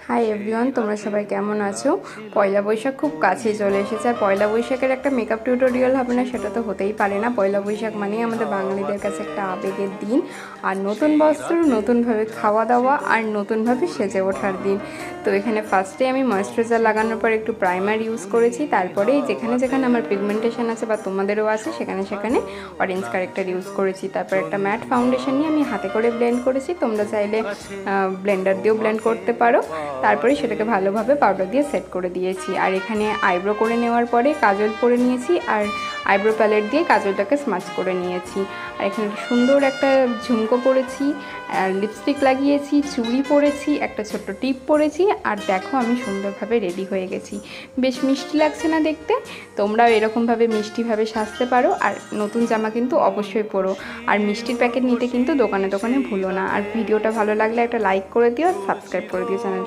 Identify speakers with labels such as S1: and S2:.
S1: Hi everyone, তোমরা সবাই কেমন আছো? পয়লা বৈশাখ খুব কাছে চলে এসেছে। আর পয়লা বৈশাখের একটা মেকআপ টিউটোরিয়াল হবে না, সেটা তো হতেই পারে না। পয়লা বৈশাখ মানেই আমাদের বাঙালিদের কাছে একটা আবেগের দিন, আর নতুন বস্ত্র, নতুনভাবে খাওয়া দাওয়া, আর নতুনভাবে সেজে ওঠার দিন। তো এখানে ফার্স্টে আমি ময়েশ্চারাইজার লাগানোর পর একটু প্রাইমার ইউজ করেছি। তারপরে যেখানে যেখানে আমার পিগমেন্টেশন আছে বা তোমাদেরও আছে সেখানে সেখানে অরেঞ্জ কারেক্টার ইউজ করেছি। তারপর একটা ম্যাট ফাউন্ডেশন নিয়ে আমি হাতে করে ব্লেন্ড করেছি। তোমরা চাইলে ব্লেন্ডার দিয়েও ব্লেন্ড করতে পারো। তারপরে সেটাকে ভালোভাবে পাউডার দিয়ে সেট করে দিয়েছি। আর এখানে আইব্রো করে নেওয়ার পরে কাজল পরে নিয়েছি, আর আইব্রো প্যালেট দিয়ে কাজলটাকে স্মাচ করে নিয়েছি। আর এখানে সুন্দর একটা ঝুমকো পরেছি, আর লিপস্টিক লাগিয়েছি, চুড়ি পরেছি, একটা ছোট্ট টিপ পরেছি। আর দেখো আমি সুন্দরভাবে রেডি হয়ে গেছি। বেশ মিষ্টি লাগছে না দেখতে? তোমরাও এরকমভাবে মিষ্টিভাবে সাজতে পারো। আর নতুন জামা কিন্তু অবশ্যই পরো। আর মিষ্টির প্যাকেট নিতে কিন্তু দোকানে দোকানে ভুলো না। আর ভিডিওটা ভালো লাগলে একটা লাইক করে দিও, সাবস্ক্রাইব করে দিও চ্যানেলটা।